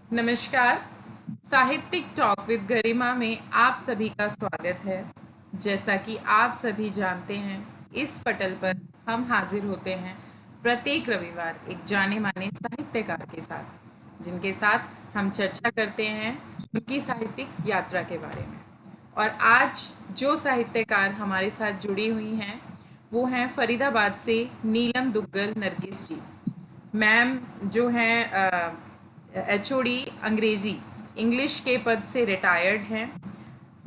नमस्कार। साहित्यिक talk with गरिमा में आप सभी का स्वागत है। जैसा कि आप सभी जानते हैं, इस पटल पर हम हाजिर होते हैं प्रत्येक रविवार एक जाने माने साहित्यकार के साथ, जिनके साथ हम चर्चा करते हैं उनकी साहित्यिक यात्रा के बारे में। और आज जो साहित्यकार हमारे साथ जुड़ी हुई हैं, वो हैं फरीदाबाद से नीलम दुग्गल नरगिस जी। मैम जो हैं एचओडी अंग्रेज़ी इंग्लिश के पद से रिटायर्ड हैं।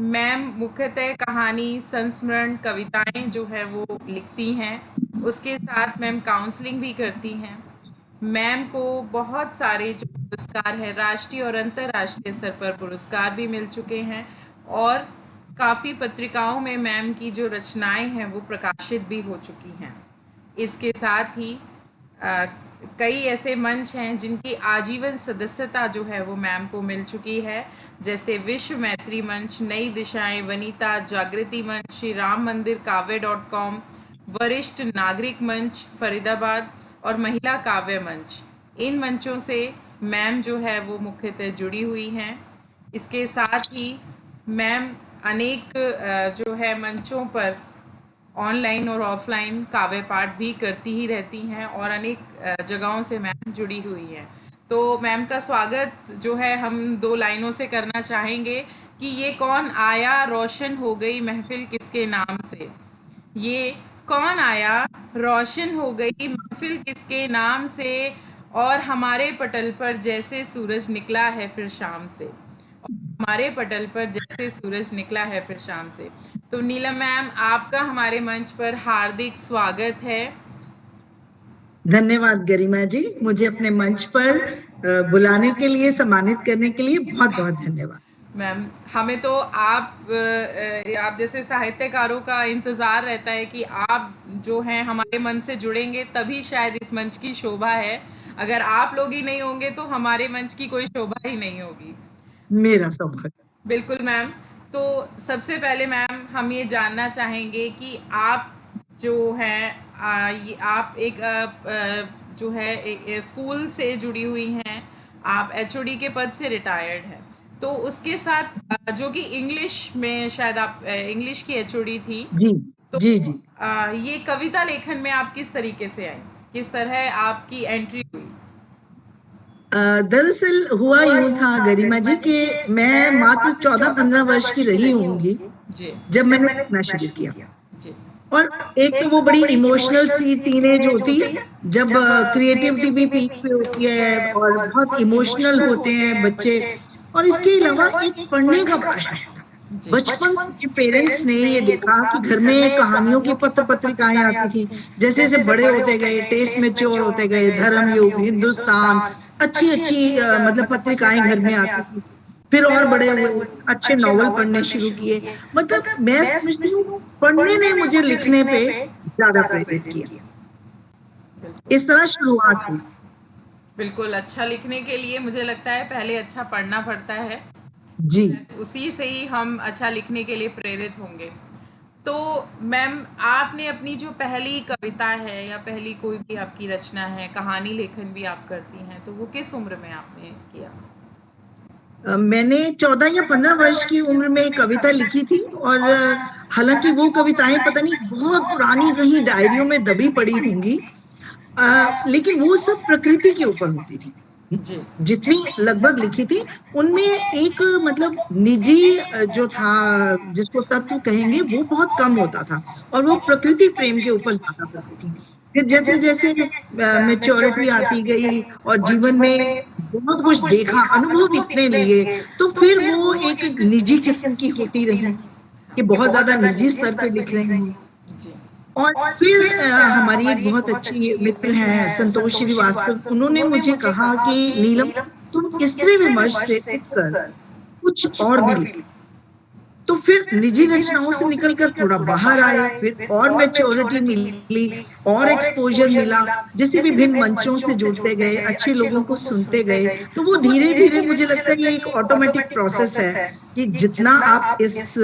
मैम मुख्यतः कहानी, संस्मरण, कविताएं जो है वो लिखती हैं। उसके साथ मैम काउंसलिंग भी करती हैं। मैम को बहुत सारे जो पुरस्कार हैं, राष्ट्रीय और अंतर्राष्ट्रीय स्तर पर पुरस्कार भी मिल चुके हैं। और काफ़ी पत्रिकाओं में मैम की जो रचनाएं हैं वो प्रकाशित भी हो चुकी हैं। इसके साथ ही अ, कई ऐसे मंच हैं जिनकी आजीवन सदस्यता जो है वो मैम को मिल चुकी है, जैसे विश्व मैत्री मंच, नई दिशाएं, वनिता, जागृति मंच, श्री राम मंदिर काव्य.com, वरिष्ठ नागरिक मंच फरीदाबाद और महिला काव्य मंच। इन मंचों से मैम जो है वो मुख्यतः जुड़ी हुई हैं। इसके साथ ही मैम अनेक जो है मंचों पर ऑनलाइन और ऑफलाइन काव्य पाठ भी करती ही रहती हैं और अनेक जगहों से मैम जुड़ी हुई हैं। तो मैम का स्वागत जो है हम दो लाइनों से करना चाहेंगे कि ये कौन आया रोशन हो गई महफिल किसके नाम से। ये कौन आया रोशन हो गई महफिल किसके नाम से, और हमारे पटल पर जैसे सूरज निकला है फिर शाम से। हमारे पटल पर जैसे सूरज निकला है फिर शाम से। तो नीलम मैम, आपका हमारे मंच पर हार्दिक स्वागत है। धन्यवाद गरिमा जी, मुझे अपने मंच पर बुलाने के लिए, सम्मानित करने के लिए बहुत बहुत धन्यवाद। मैम, हमें तो आप जैसे साहित्यकारों का इंतज़ार रहता है कि आप जो हैं हमारे मन से जुड़ेंगे, तभी शायद इस मंच की शोभा है। अगर आप लोग ही नहीं होंगे तो हमारे मंच की कोई शोभा ही नहीं होगी। मेरा सौभाग्य। बिल्कुल मैम। तो सबसे पहले मैम हम ये जानना चाहेंगे कि आप जो हैं ये आप एक जो है स्कूल से जुड़ी हुई हैं, आप एचओडी के पद से रिटायर्ड हैं। तो उसके साथ जो कि इंग्लिश में शायद आप इंग्लिश की एचओडी थी। जी तो जी जी। ये कविता लेखन में आप किस तरीके से आई, किस तरह आपकी एंट्री हुई? दरअसल हुआ यूं था गरिमा जी कि मैं मात्र 14-15 वर्ष की रही होंगी जी। जब मैंने लिखना शुरू किया। जी। और एक तो वो बड़ी इमोशनल सी टीनेज होती है, जब क्रिएटिविटी भी पीक पे होती है और बहुत इमोशनल होते हैं बच्चे। और इसके अलावा एक पढ़ने का बड़ा शौक था। जी। बचपन से पेरेंट्स ने ये देखा कि घर में कहानियों की पत्र पत्रिकाएं आती थी। जैसे जैसे बड़े होते गए, टेस्ट मेच्योर होते गए, धर्मयुग, हिंदुस्तान, अच्छी अच्छी मतलब पत्रिकाएं घर में आती थी। फिर और बड़े हुए, अच्छे नॉवल पढ़ने शुरू किए। मतलब मैं समझती हूँ पढ़ने ने मुझे लिखने पे ज्यादा प्रेरित किया। इस तरह शुरुआत हुई। बिल्कुल, अच्छा लिखने के लिए मुझे लगता है पहले अच्छा पढ़ना पड़ता है। जी। उसी से ही हम अच्छा लिखने के लिए प्रेरित होंगे। तो मैम, आपने अपनी जो पहली कविता है या पहली कोई भी आपकी रचना है, कहानी लेखन भी आप करती हैं, तो वो किस उम्र में आपने किया? मैंने 14 या 15 वर्ष की उम्र में कविता लिखी थी। और हालांकि वो कविताएं पता नहीं बहुत पुरानी कहीं डायरियों में दबी पड़ी होंगी, लेकिन वो सब प्रकृति के ऊपर होती थी। जी। जितनी लगभग लिखी थी उनमें एक मतलब निजी जो था, जिसको तत्व कहेंगे, वो बहुत कम होता था और वो प्रकृति प्रेम के ऊपर ज्यादा होती थी। फिर जैसे जैसे मेच्योरिटी आती गई और जीवन में बहुत कुछ देखा, अनुभव इतने लिए, तो फिर वो एक निजी किस्म की होती रही कि बहुत ज्यादा निजी स्तर पे लिख रही हूँ। जी। और फिर हमारी एक बहुत अच्छी मित्र हैं संतोष श्रीवास्तव, उन्होंने मुझे कहा कि नीलम, तुम स्त्री विमर्श से उठकर कुछ और भी लिखो। तो फिर निजी रचनाओं से निकलकर थोड़ा बाहर आए, फिर और मैच्योरिटी मिली और एक्सपोजर मिला। जैसे विभिन्न मंचों से जुड़ते गए, अच्छे लोगों को सुनते गए, तो वो धीरे धीरे, मुझे लगता है ये एक ऑटोमेटिक प्रोसेस है कि जितना आप इस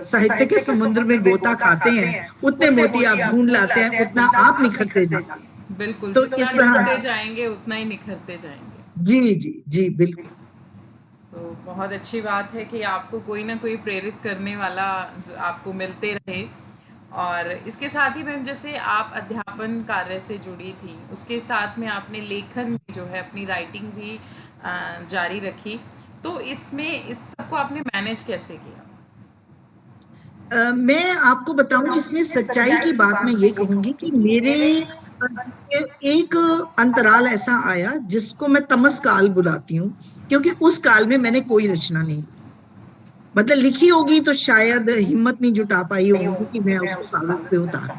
साहित्य के समुद्र में गोता खाते हैं, उतने मोती आप ढूंढ लाते हैं, उतना आप निखरते जाते हैं। बिल्कुल, तो जितना इस डूबते तरह। जाएंगे उतना ही निखरते जाएंगे। जी, जी, जी, बिल्कुल। तो बहुत अच्छी बात है कि आपको कोई ना कोई प्रेरित करने वाला आपको मिलते रहे। और इसके साथ ही मैम, जैसे आप अध्यापन कार्य से जुड़ी थी, उसके साथ में आपने लेखन भी जो है, अपनी राइटिंग भी जारी रखी। तो इसमें इस सबको आपने मैनेज कैसे किया? मैं आपको बताऊं, इसमें सच्चाई की बात मैं ये कहूंगी कि मेरे अ, एक अंतराल ऐसा आया जिसको मैं तमस काल बुलाती हूँ, क्योंकि उस काल में मैंने कोई रचना नहीं, मतलब लिखी होगी तो शायद हिम्मत नहीं जुटा पाई होंगी कि मैं उसको कागज पे उतारूं।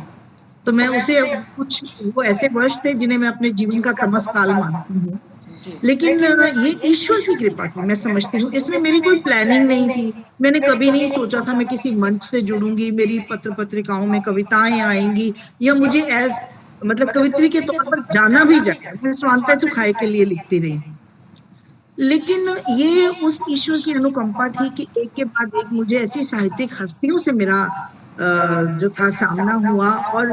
तो मैं उसे कुछ, वो ऐसे वर्ष थे जिन्हें मैं अपने जीवन का तमस काल मानती हूँ। जी। लेकिन ये ईश्वर की कृपा थी, मैं समझती हूँ। इसमें मेरी कोई प्लानिंग नहीं थी। मैंने कभी नहीं सोचा था मैं किसी मंच से जुड़ूंगी, मेरी पत्र पत्रिकाओं में कविताएं आएंगी, या मुझे एज मतलब कवित्री के तौर पर जाना भी जाएगा। मैं स्वांतः सुखाए के लिए लिखती रही हूँ। लेकिन ये उस ईश्वर की अनुकंपा थी कि एक के बाद एक मुझे ऐसी साहित्यिक हस्तियों से मेरा जो था सामना हुआ। और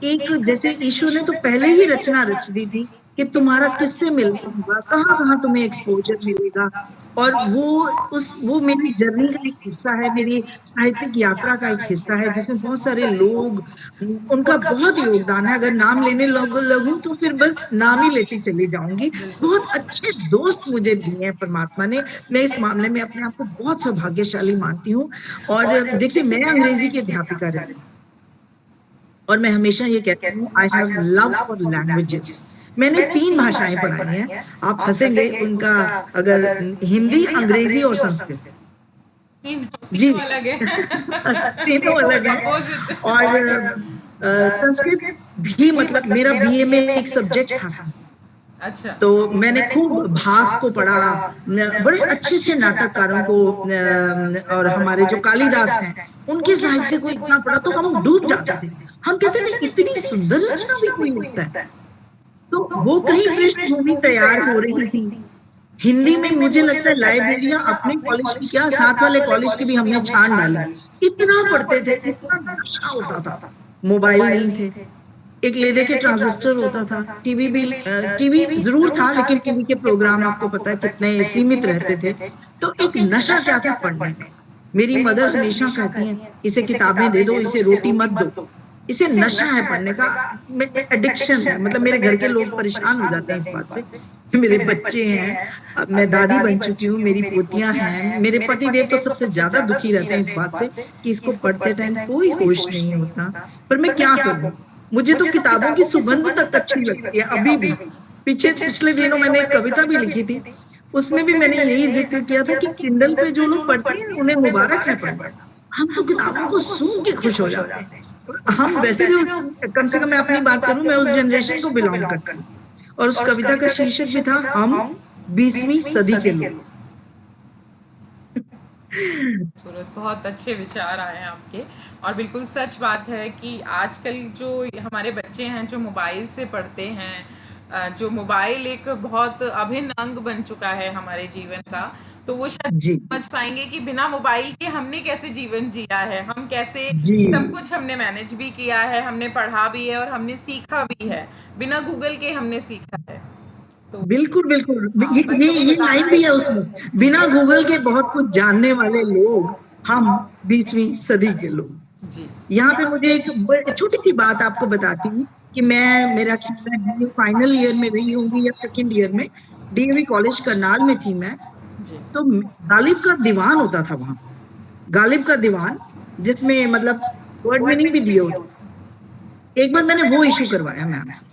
एक, जैसे ईश्वर ने तो पहले ही रचना रच दी थी कि तुम्हारा किससे मिलना होगा, कहाँ कहाँ तुम्हें एक्सपोजर मिलेगा। और वो मेरी जर्नी का एक हिस्सा है, मेरी साहित्यिक यात्रा का एक हिस्सा है, जिसमें बहुत सारे लोग, उनका बहुत योगदान है। अगर नाम लेने लगूं तो फिर बस नाम ही लेती चली जाऊंगी। बहुत अच्छे दोस्त मुझे दिए हैं परमात्मा ने। मैं इस मामले में अपने आप को बहुत सौभाग्यशाली मानती हूँ। और देखिए, मैं अंग्रेजी की अध्यापिका रही, और मैं हमेशा ये कहती हूँ, I have love for languages. मैंने 3 भाषाएं पढ़ाई हैं। आप हंसेंगे उनका, अगर हिंदी, अंग्रेजी और संस्कृत। तीनों जी। तीनों अलग है। तीनों अलग हैं। अपोजिट। और संस्कृत भी, मतलब मेरा बीए में एक सब्जेक्ट था संस्कृत। अच्छा। तो मैंने खूब भास को पढ़ा, बड़े अच्छे अच्छे नाटककारों को, और हमारे जो कालिदास हैं उनके साहित्य को इतना पढ़ा तो हम डूब जाते थे। हम कहते थे इतनी सुंदर रचना भी कोई लिखता है। तो वो कहीं पृष्ठभूमि तैयार हो रही थी। हिंदी में मुझे लगता है लाइब्रेरियां अपने कॉलेज की क्या, साथ वाले कॉलेज की भी हमने छान डाली। इतना पढ़ते थे, इतना नशा होता था। मोबाइल नहीं थे, एक ले दे के ट्रांजिस्टर होता था। टीवी भी, टीवी जरूर था, लेकिन टीवी के प्रोग्राम आपको पता है कितने सीमित रहते थे। तो एक नशा क्या था पढ़ने का। मेरी मदर हमेशा कहती हैं, इसे किताबें दे दो, इसे रोटी मत दो, इसे नशा है पढ़ने का, एडिक्शन है। मतलब मेरे घर के लोग परेशान हो जाते हैं इस बात से कि मेरे बच्चे हैं, अब मैं दादी बन चुकी हूँ, मेरी पोतियां हैं, मेरे पति देव तो सबसे ज्यादा दुखी रहते हैं इस बात से कि इसको पढ़ते टाइम कोई होश नहीं होता। पर मैं क्या करूं, मुझे तो किताबों की सुगंध तक अच्छी लगती है अभी भी। पिछले दिनों मैंने एक कविता भी लिखी थी, उसमें भी मैंने यही जिक्र किया था कि किंडल पे जो लोग पढ़ते हैं उन्हें मुबारक है पढ़ना, हम तो किताबों को सूंघ के खुश हो जाते हैं। हम वैसे भी, कम से कम मैं अपनी बात करूं, मैं उस जनरेशन को बिलोंग करती हूँ। और उस कविता का शीर्षक भी था, हम 20वीं सदी के लोग। खूबसूरत, बहुत अच्छे विचार आए हैं आपके। और बिल्कुल सच बात है कि आजकल जो हमारे बच्चे हैं जो मोबाइल से पढ़ते हैं, जो मोबाइल एक बहुत अभिन्न अंग बन चुका है हमारे जीवन का, तो वो शायद जी, समझ पाएंगे कि बिना मोबाइल के हमने कैसे जीवन जिया है, हम कैसे जी, सब कुछ हमने मैनेज भी किया है, हमने पढ़ा भी है और हमने सीखा भी है। बिना गूगल के हमने सीखा है। तो बिल्कुल, बिल्कुल। हाँ, ये बच्चों को ये बताना लाइन भी है चाहिए। उसमें, बिना गूगल के बहुत कुछ जानने वाले लोग, हम 20वीं सदी के लोग। जी। यहाँ पे मुझे एक छोटी सी बात आपको बताती हूँ कि मैं, मेरा ख्याल है बीए फाइनल ईयर में रही होंगी या सेकंड ईयर में, डीएवी कॉलेज करनाल में थी मैं। जी। तो गालिब का दीवान होता था वहां, गालिब का दीवान, जिसमें मतलब वर्ड मीनिंग भी दिए होते। एक बार मैंने वो इशू करवाया मैम से।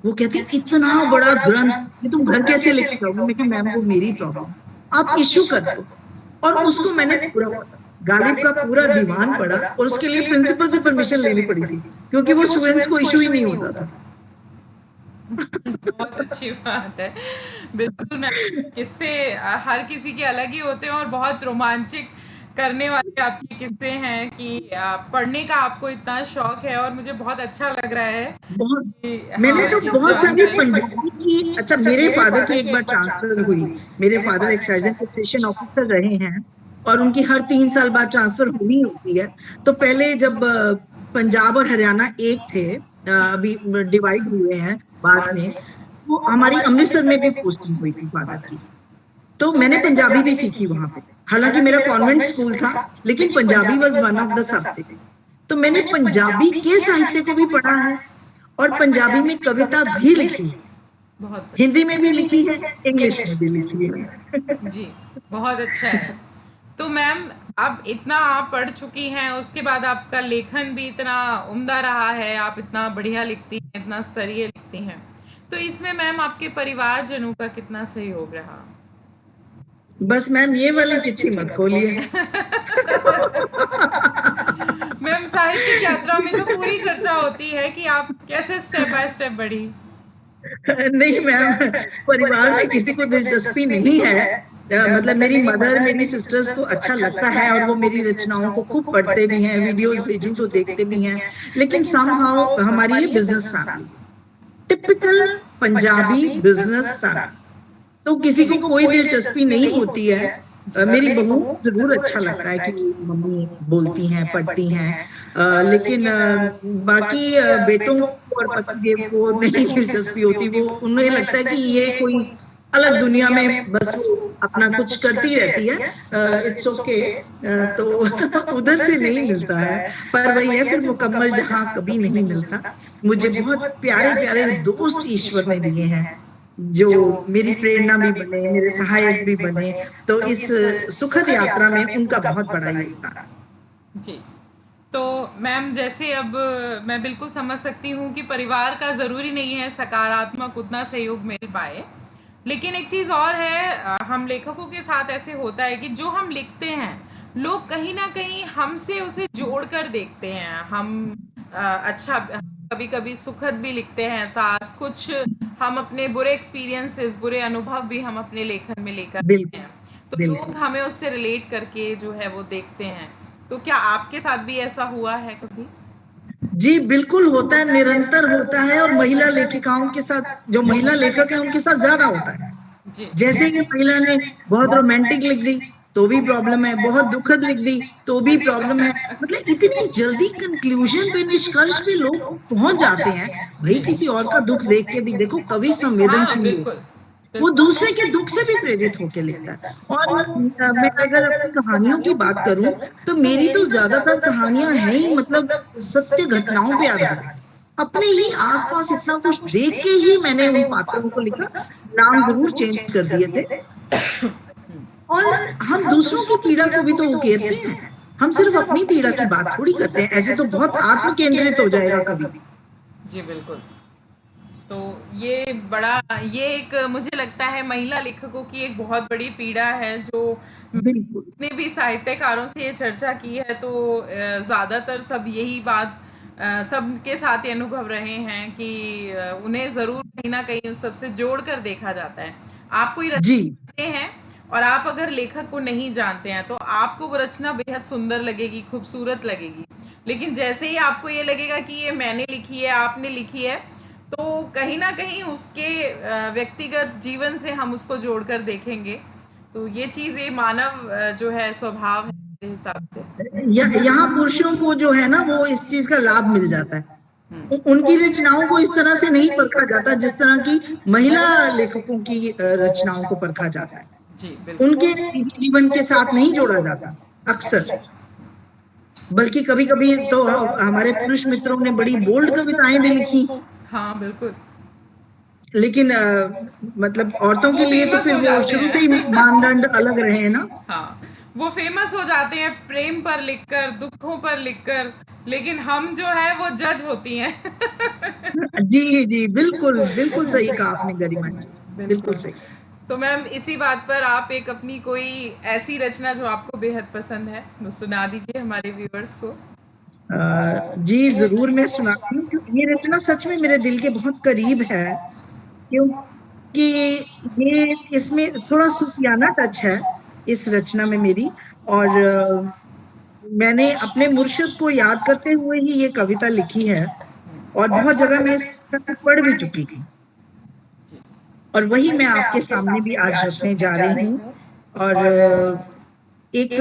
वो कहती इतना बड़ा ग्रंथ ये तुम घर कैसे लेके जाओगे। मैं कि मैम वो मेरी प्रॉब्लम, आप इशू कर दो। और उसको मैंने पूरा पढ़ा, गालिब का पूरा दीवान पढ़ा, और उसके लिए प्रिंसिपल से परमिशन लेनी पड़ी थी, क्योंकि वो स्टूडेंट्स को इशू ही नहीं होता था। बहुत अच्छी बात है। बिल्कुल मैं, किस्से हर किसी के अलग ही होते हैं और बहुत रोमांचक करने वाले आपके किस्से हैं कि पढ़ने का आपको इतना शौक है, और मुझे बहुत अच्छा लग रहा है बहुत, कि मैंने हाँ, तो ये बहुत सारी जानकर। पंजाबी की, अच्छा मेरे फादर की एक बार ट्रांसफर हुई। मेरे father excise and taxation officer रहे हैं, और उनकी हर 3 साल बाद ट्रांसफर होनी होती है। तो पहले जब पंजाब और हरियाणा एक थे, अभी डिवाइड हुए हैं बाद में, वो हमारी अमृतसर में भी पोस्टिंग हुई थी फादर की, तो मैंने पंजाबी भी सीखी वहां पे। हालांकि मेरा कॉन्वेंट स्कूल था, लेकिन Punjabi was one of the subject. तो मैंने पंजाबी के साहित्य को भी पढ़ा है और पंजाबी में कविता भी लिखी है, बहुत हिंदी में भी लिखी है, इंग्लिश में भी लिखी है। जी, बहुत अच्छा है। तो मैम, अब इतना आप पढ़ चुकी हैं, उसके बाद आपका लेखन भी इतना उम्दा रहा है, आप इतना बढ़िया लिखती हैं, इतना स्तरीय लिखती हैं। तो इसमें मैम आपके परिवारजनों का कितना सहयोग रहा? बस मैम ये वाली चिट्ठी मत खोलिए। मैम, साहित्यिक यात्रा में तो पूरी चर्चा होती है कि आप कैसे स्टेप बाय स्टेप बढ़ी। नहीं मैम, परिवार में किसी को दिलचस्पी नहीं है। मतलब मेरी मदर, मेरी सिस्टर्स को अच्छा लगता है और वो मेरी रचनाओं को खूब पढ़ते भी हैं, वीडियोस भेजूं तो देखते भी हैं, लेकिन समहाउ हमारी ये business family, typical Punjabi business family, तो किसी को कोई दिलचस्पी नहीं होती है। मेरी बहू जरूर अच्छा लगता है कि मम्मी बोलती हैं, पढ़ती हैं, लेकिन बाकी बेटों को और पतिदेव को नहीं दिलचस्पी होती। वो उन्हें लगता है कि ये कोई अलग दुनिया में बस वो अपना कुछ करती रहती है, इट्स ओके। तो उधर से नहीं मिलता है, पर वही है, फिर मुकम्मल जहां कभी नहीं मिलता। मुझे बहुत प्यारे प्यारे दोस्त ईश्वर ने दिए हैं, जो मेरी प्रेरणा भी बने, मेरे सहायक भी बने, तो इस सुखद यात्रा में उनका बहुत बड़ा योगदान। जी। तो मैम, जैसे अब मैं बिल्कुल समझ सकती हूँ कि परिवार का ज़रूरी नहीं है सकारात्मक उतना सहयोग मिल पाए, लेकिन एक चीज़ और है, हम लेखकों के साथ ऐसे होता है कि जो हम लिखते हैं, लोग कहीं ना कहीं हमसे उसे जोड़ कर देखते हैं। हम अच्छा, कभी कभी सुखद भी लिखते हैं एहसास, कुछ हम अपने बुरे एक्सपीरियंसेस, बुरे अनुभव भी हम अपने लेखन में लेकर आते बिल्कुल हैं, तो लोग बिल्कुल। हमें उससे रिलेट करके जो है वो देखते हैं। तो क्या आपके साथ भी ऐसा हुआ है कभी? जी बिल्कुल होता है, निरंतर होता है, और महिला लेखिकाओं के साथ, जो महिला लेखक है उनके साथ ज्यादा होता है। जी। जैसे ही महिला ने बहुत रोमांटिक लिख दी तो भी प्रॉब्लम है, बहुत दुखद लिख दी तो भी प्रॉब्लम है। मतलब इतनी जल्दी कंक्लूजन पे, निष्कर्ष पे लोग पहुंच जाते हैं। भाई जी। किसी और का दुख देख के भी देखो, कवि हाँ, संवेदनशील बिल्कुल। होता है, वो बिल्कुल। दूसरे के दुख से भी प्रेरित होकर लिखता है। और मैं अगर अपनी कहानियों की बात करूं, तो मेरी तो ज्यादातर कहानियां हैं ही मतलब सत्य घटनाओं पे आधारित। अपने ही आसपास इतना कुछ देख के ही मैंने उन पात्रों को लिखा, नाम जरूर चेंज कर दिए थे। और हम दूसरों की पीड़ा को भी तो उकेरते हैं, हम सिर्फ अपनी पीड़ा की बात थोड़ी करते हैं, ऐसे तो बहुत आत्म केंद्रित हो जाएगा कभी। जी, बिल्कुल। तो ये बड़ा, ये एक मुझे लगता है महिला लेखकों की एक बहुत बड़ी पीड़ा है, जो बिल्कुल जितने भी साहित्यकारों से ये चर्चा की है, तो ज़्यादातर सब यही बात, सबके साथ ये अनुभव रहे हैं कि उन्हें ज़रूर कहीं ना कहीं उस सबसे जोड़ कर देखा जाता है। आप कोई जी। रचना लिखते हैं, और आप अगर लेखक को नहीं जानते हैं, तो आपको वो रचना बेहद सुंदर लगेगी, खूबसूरत लगेगी, लेकिन जैसे ही आपको ये लगेगा कि ये मैंने लिखी है, आपने लिखी है, तो कहीं न कहीं उसके व्यक्तिगत जीवन से हम उसको जोड़कर देखेंगे। तो ये चीज़, ये मानव जो है स्वभाव है मेरे हिसाब से। यहाँ पुरुषों को जो है ना, वो इस चीज का लाभ मिल जाता है। हुँ। उनकी रचनाओं को इस तरह से नहीं परखा जाता जिस तरह की महिला लेखकों की रचनाओं को परखा जाता है। जी, बिल्कुल। उनके निजी जीवन के साथ नहीं जोड़ा जाता अक्सर, बल्कि कभी कभी तो हमारे पुरुष मित्रों ने बड़ी बोल्ड कविताएं भी लिखी, हाँ, बिल्कुल। लेकिन मतलब औरतों वो के लिए तो फेमस फिर हो वो जाते शुरू से ही हैं। मानदंड अलग रहे हैं ना। हाँ, वो फेमस हो जाते हैं प्रेम पर लिखकर, दुखों पर लिखकर, लेकिन हम जो है वो जज होती हैं। जी जी बिल्कुल बिल्कुल सही कहा आपने गरिमा जी, बिल्कुल बिल्कुल। सही। तो मैम, इसी बात पर आप एक अपनी कोई ऐसी रचना जो आपको बेहद पसंद है, वो सुना दीजिए हमारे व्यूअर्स को। जी जरूर मैं सुनाती हूँ, क्योंकि ये रचना सच में मेरे दिल के बहुत करीब है, क्योंकि ये, इसमें थोड़ा सूफियाना टच है इस रचना में मेरी। और मैंने अपने मुर्शिद को याद करते हुए ही ये कविता लिखी है, और बहुत जगह मैं इस कविता को पढ़ भी चुकी थी, जी। और वही मैं आपके सामने भी आज रखने जा रही हूँ। और एक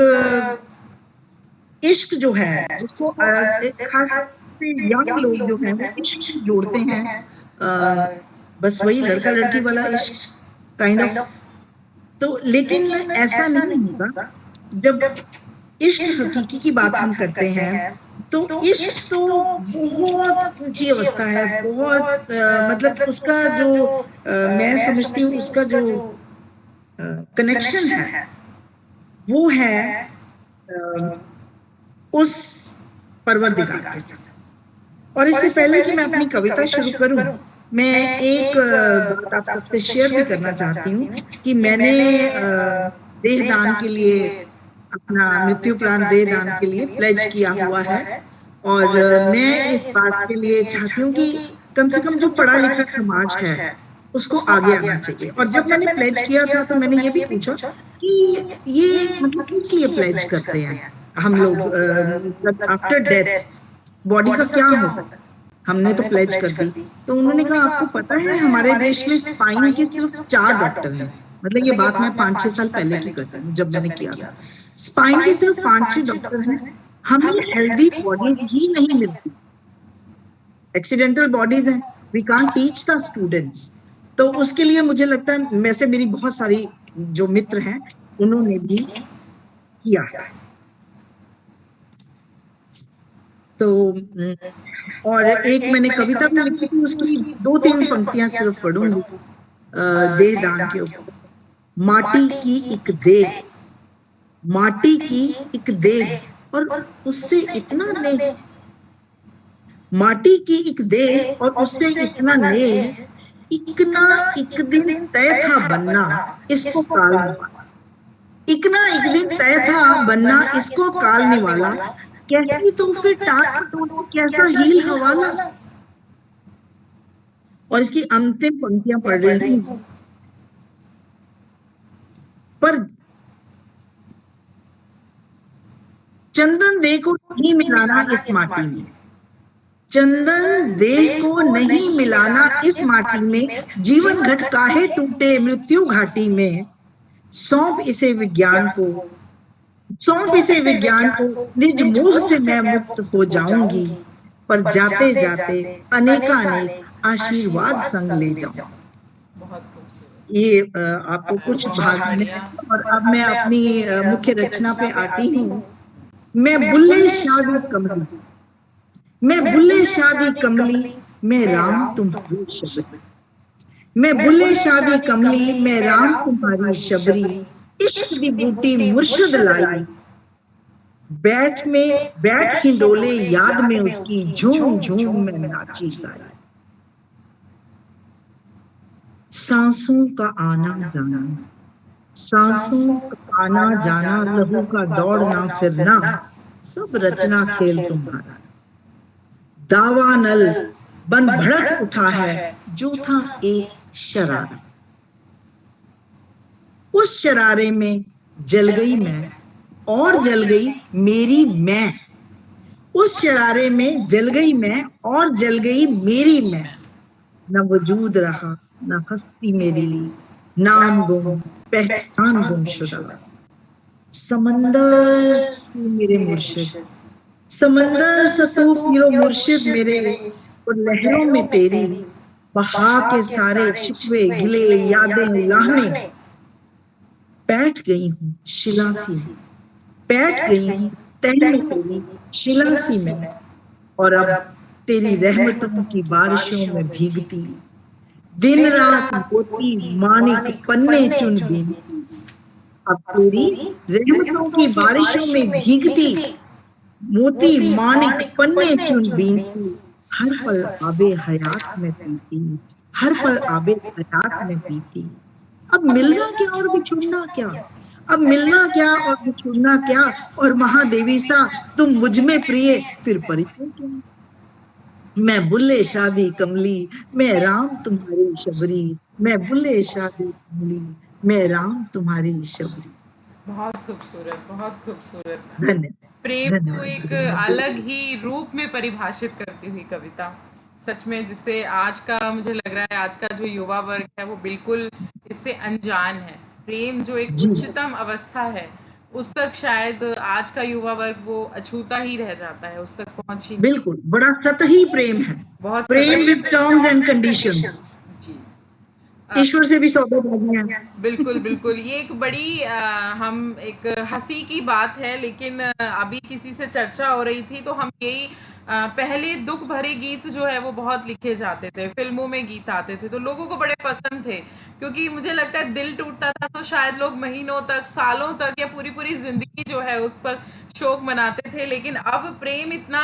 इश्क जो है, जिसको खास से यंग लोग जो हैं वो इश्क से जोड़ते हैं, बस वही लड़का लड़की वाला इश्क काइंड ऑफ। तो लेकिन ऐसा नहीं होगा। जब इश्क हकीकी की बात हम करते हैं तो इश्क तो बहुत ऊंची अवस्था है, बहुत मतलब उसका जो मैं समझती हूँ उसका जो कनेक्शन है वो है उस परवरदिगार के साथ। और इससे पहले कि मैं अपनी कविता शुरू करूं, मैं एक बात आप सबसे शेयर भी करना चाहती हूँ कि मैंने देह दान के लिए, अपना मृत्युपरांत देह दान के लिए प्लेज किया हुआ है। और मैं इस बात के लिए चाहती हूँ कि कम से कम जो पढ़ा लिखा समाज है उसको आगे आना चाहिए। और जब मैंने प्लेज किया था तो मैंने ये भी पूछा कि ये मतलब किस लिए प्लेज करते हैं हम लोग, मतलब आफ्टर डेथ बॉडी का क्या होता है। हमने तो प्लेज कर दी। तो उन्होंने कहा आपको पता है हमारे देश में स्पाइन के सिर्फ 4 डॉक्टर हैं। मतलब ये बात मैं 5-6 साल पहले की करती हूँ जब मैंने किया था। स्पाइन के सिर्फ 5-6 डॉक्टर हैं। हमें हेल्दी बॉडीज ही नहीं मिलती, एक्सीडेंटल बॉडीज हैं। We can't teach the students. तो उसके लिए मुझे लगता है वैसे मेरी बहुत सारी जो मित्र हैं उन्होंने भी किया है। तो और एक मैंने कविता भी लिखी थी, उसकी 2-3 पंक्तियां सिर्फ पढ़ूंगी देह दान के ऊपर। माटी की एक देह, माटी की एक देह और उससे इतना नेह, माटी की एक देह और उससे इतना नेह, इकना एक दिन तय था बनना इसको काल निवाला। इकना एक दिन तय था बनना इसको काल निवाला, कैसी तो फिर टाट टोली कैसा हील हवाला। और इसकी अंतिम पंक्तियां पढ़ रही हूं। पर चंदन देह को नहीं मिलाना इस माटी में, चंदन देह को नहीं मिलाना इस माटी में, जीवन घट काहे टूटे मृत्यु घाटी में। सौंप इसे विज्ञान को, सौंप इसे विज्ञान को, निज मोह से मैं मुक्त हो जाऊंगी। पर जाते जाते अनेकानेक आशीर्वाद संग ले जाऊं। ये आपको कुछ भाग में। और अब मैं अपनी मुख्य रचना पे आती हूँ। मैं बुल्ले शादी कमली, मैं बुल्ले शादी कमली, मैं राम तुम्हारी शबरी। मैं बुल्ले शादी कमली, मैं राम तुम्हारी शबरी। इश्क दी बूटी मुर्शद लाई, बैठ हिंडोले याद में उसकी झूम झूम में नाची गाई। सांसों का आना जाना, सांसों का आना जाना, लहू का दौड़ना फिरना, सब रचना खेल तुम्हारा। दावा नल बन भड़क उठा है जो था एक शरारा। उस शरारे में जल गई मैं और जल गई मेरी मैं। उस शरारे में जल गई मैं और जल गई मेरी मैं। न वजूद रहा न हस्ती मेरी, नाम गुम पहचान गुमशुदा। समंदर से मेरे मुर्शिद, समंदर से तू पियो मुर्शिद मेरे, और लहरों में तेरी बहा के सारे शिकवे गिले यादें लाहने। बैठ गई हूँ शिलासी में, बैठ गई हूँ तह में तेरी शिलासी में। और अब तेरी रहमतों की बारिशों में भीगती, दिन रात मोती मानिक पन्ने चुन बीनती। अब तेरी रहमतों की बारिशों में भीगती, मोती मानिक पन्ने चुन बीनती। हर पल आबे हयात में पीती, हर पल आबे हयात में पीती। अब मिलना क्या और बिछुड़ना क्या, अब मिलना क्या और बिछुड़ना क्या। और महादेवी सा तुम मुझ में प्रिय फिर परिचय क्या। मैं बुल्ले शादी कमली, मैं राम तुम्हारी शबरी। मैं बुल्ले शादी कमली, मैं राम तुम्हारी शबरी। बहुत खूबसूरत, बहुत खूबसूरत। धन्यवाद। प्रेम को एक अलग ही रूप में परिभाषित करती हुई कविता, सच में, जिससे आज का मुझे लग रहा है आज का जो युवा वर्ग है वो बिल्कुल इससे अनजान है। प्रेम जो एक उच्चतम अवस्था है उस तक शायद आज का युवा वर्ग वो अछूता ही रह जाता है, उस तक पहुंच ही नहीं। बिल्कुल, बड़ा सतही प्रेम है, बहुत प्रेम सतही विद टर्म्स एंड कंडीशंस। जी। ईश्वर से भी सौदेबाजी है। बिल्कुल, बिल्कुल। ये एक बड़ी हम एक हँसी की बात है, लेकिन अभी किसी से चर्चा हो रही थी तो हम यही पहले दुःख भरे गीत जो है वो बहुत लिखे जाते थे, फ़िल्मों में गीत आते थे तो लोगों को बड़े पसंद थे। क्योंकि मुझे लगता है दिल टूटता था तो शायद लोग महीनों तक, सालों तक या पूरी-पूरी ज़िंदगी जो है उस पर शोक मनाते थे। लेकिन अब प्रेम इतना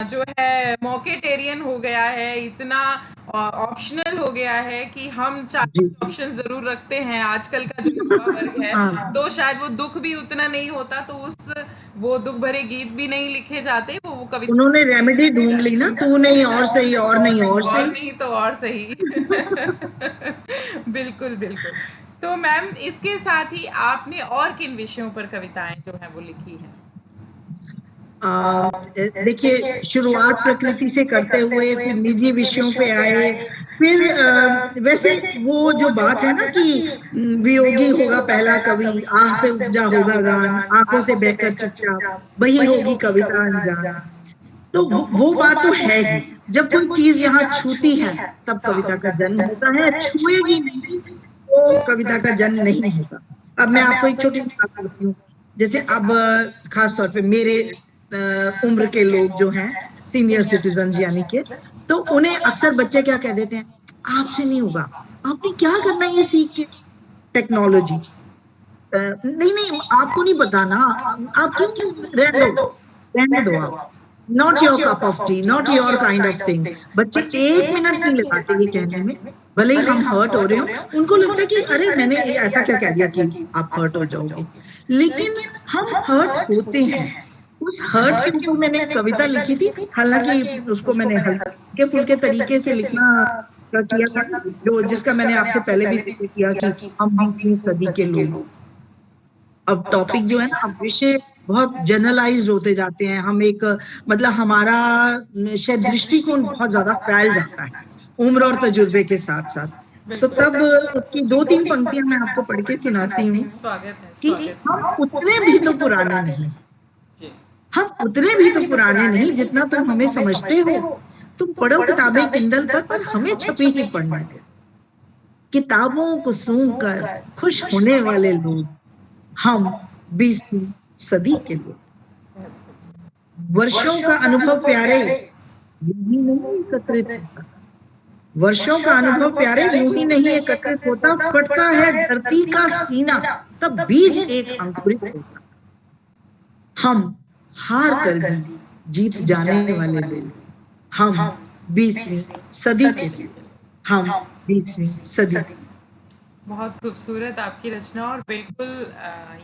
जो है मौकेटेरियन हो गया है, इतना ऑप्शनल हो गया है कि हम जी। 40 ऑप्शन ज़रूर रखते हैं। आजकल का जो युवा वर्ग है, हाँ, तो शायद वो दुःख भी उतना नहीं होता तो वो दुःख भरे गीत भी नहीं लिखे जाते, वो कविता उन्होंने रेमेडी ढूँढ ली ना, तू नहीं और सही, और नहीं और और सही। नहीं तो और सही। बिल्कुल, बिल्कुल। तो मैम इसके साथ ही आपने और किन विषयों पर कविताएँ जो हैं वो लिखी हैं? देखिए, शुरुआत प्रकृति से करते हुए फिर निजी विषयों पे आए, फिर वैसे वो जो बात है ना कि वियोगी होगा पहला कवि, आह से उपजा होगा गान, आँखों से बहकर चुपचाप, वही होगी कविता अनजान। तो वो बात तो है ही, जब कोई चीज़ यहाँ छूती है, तब कविता का जन्म होता है, छुएगी नहीं, तो कविता का जन्म नहीं होता। अब मैं आपको एक छोटी-सी बात बताती हूँ, जैसे अब खास तौर पे मेरे उम्र के लोग जो हैं, सीनियर सिटीज़न्स यानी कि, तो उन्हें अक्सर बच्चे क्या कह देते हैं, आपसे नहीं होगा, आपने क्या करना है ये सीख के? टेक्नोलॉजी। नहीं, नहीं, आपको नहीं पता ना, आप क्यों रहने दो आप। Not your cup of T, not your kind of thing. बच्चे 1 मिनट नहीं लगाते ये कहने में, भले ही हम हर्ट हो रहे हो, उनको लगता है कि अरे मैंने ऐसा क्या कह दिया कि आप हर्ट हो जाओगे। लेकिन हम हर्ट होते हैं। उस हर्ट के ऊपर मैंने एक कविता लिखी थी, हालाँकि उसको मैंने हल्के-फुल्के तरीके से लिखना किया था, जो जिसका मैंने आपसे पहले भी ज़िक्र किया कि हम 20वीं सदी के लोग। अब टॉपिक जो है ना, अब विषय बहुत जनरलाइज़्ड होते जाते हैं। हम एक मतलब हमारा शायद दृष्टिकोण बहुत ज़्यादा फैल जाता है, उम्र और तजुर्बे के साथ-साथ। तो बिल्कुल। तब उसकी 2-3 पंक्तियाँ मैं आपको पढ़ के सुनाती हूँ स्वागत है, कि स्वागत हम है। उतने भी तो पुराने नहीं, जी। हम उतने भी तो पुराने नहीं जितना तुम हमें समझते हो। तुम पढ़ो किताबें किंडल पर हमें छपी ही पढ़ने दो। किताबों को सूंघ कर खुश होने वाले लोग, हम 20वीं सदी के लोग। वर्षों का अनुभव प्यारे, यूं ही नहीं एकत्रित होता। वर्षों का अनुभव प्यारे यूं ही नहीं एकत्रित होता, फटता है धरती का सीना, तब बीज एक अंकुरित होता। हम हार कर भी जीत जाने वाले लोग, हम 20वीं सदी के लोग, हम 20वीं सदी। बहुत खूबसूरत आपकी रचना और बिल्कुल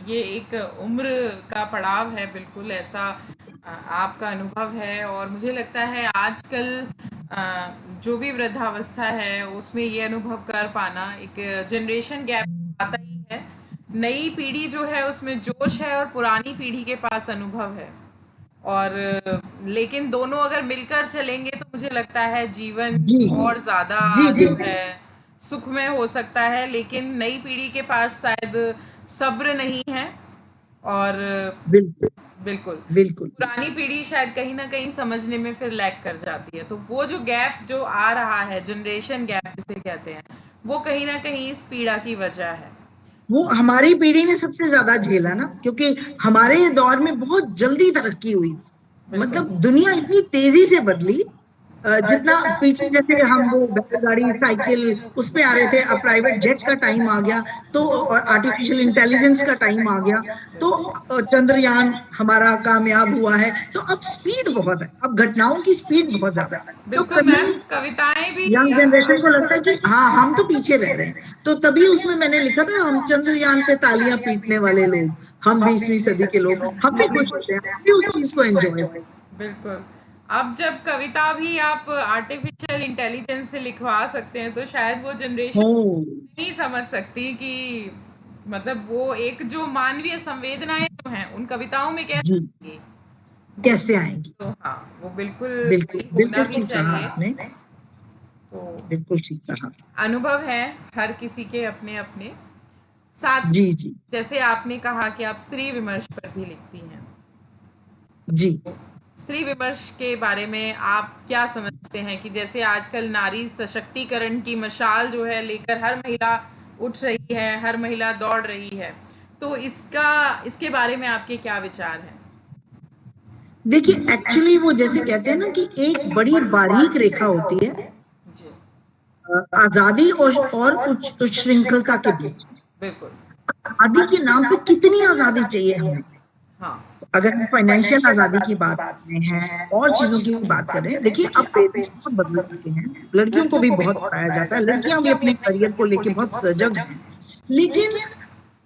ये एक उम्र का पड़ाव है, बिल्कुल ऐसा आपका अनुभव है और मुझे लगता है आजकल जो भी वृद्धावस्था है उसमें ये अनुभव कर पाना एक जनरेशन गैप आता ही है। नई पीढ़ी जो है उसमें जोश है और पुरानी पीढ़ी के पास अनुभव है और लेकिन दोनों अगर मिलकर चलेंगे तो मुझे लगता है जीवन जी, और ज़्यादा जी, जी, जो है सुखमय हो सकता है, लेकिन नई पीढ़ी के पास शायद सब्र नहीं है और बिल्कुल, बिल्कुल बिल्कुल। पुरानी पीढ़ी शायद कहीं न कहीं समझने में फिर लैग कर जाती है। तो वो जो गैप जो आ रहा है, जनरेशन गैप जिसे कहते हैं, वो कहीं न कहीं इस पीड़ा की वजह है। वो हमारी पीढ़ी ने सबसे ज़्यादा झेला ना, क्योंकि हमारे दौर में बहुत जल्दी तरक्की हुई। बिल्कुल। मतलब दुनिया इतनी तेज़ी से बदली, जितना पीछे जैसे हम वो बैलगाड़ी, साइकिल उस पे आ रहे थे, अब प्राइवेट जेट का टाइम आ गया, तो और आर्टिफिशियल इंटेलिजेंस का टाइम आ गया, तो चंद्रयान हमारा कामयाब हुआ है, तो अब स्पीड बहुत है, अब घटनाओं की स्पीड बहुत ज़्यादा है। तो बिल्कुल मैम, कहीं कविताएँ भी यंग जनरेशन को लगता है कि हाँ, हम तो पीछे रह रहे हैं। तो तभी उसमें मैंने लिखा था, हम चंद्रयान पे तालियाँ पीटने वाले लोग, हम 20वीं सदी के लोग, हम भी खुश होते हैं, हम भी उस चीज़ को एन्जॉय करते हैं। बिल्कुल। अब जब कविता भी आप आर्टिफ़िशियल इंटेलिजेंस से लिखवा सकते हैं, तो शायद वो जनरेशन ओह! नहीं समझ सकती कि मतलब वो एक जो मानवीय संवेदनाएँ जो हैं, उन कविताओं में कैसे जी, आएँगी? कैसे आएँगी? तो हाँ, वो बिल्कुल बिल्कुल, वही होना बिल्कुल भी ठीक कहा चाहिए। आपने, तो बिल्कुल ठीक कहा। अनुभव है हर किसी के अपने-अपने। साथ जी, जी, जैसे आपने कहा कि आप स्त्री विमर्श पर भी लिखती हैं। जी। स्त्री विमर्श के बारे में आप क्या समझते हैं कि जैसे आजकल नारी सशक्तिकरण की मशाल जो है लेकर हर महिला उठ रही है, हर महिला दौड़ रही है, तो इसके बारे में आपके क्या विचार हैं? देखिए एक्चुअली वो जैसे कहते हैं ना कि एक बड़ी बारीक रेखा होती है जी, आजादी और उच्छृंखलता के बीच। बिल्कुल। आजादी के नाम पे कितनी आजादी चाहिए हमें? हाँ, अगर हम फाइनेंशियल आजादी की बात कर रहे हैं और चीजों की बात कर रहे हैं, देखिए अब पेरेंट्स बहुत बदल चुके हैं, लड़कियों को भी बहुत पढ़ाया जाता है, लड़कियां भी अपने करियर को लेके बहुत सजग हैं, लेकिन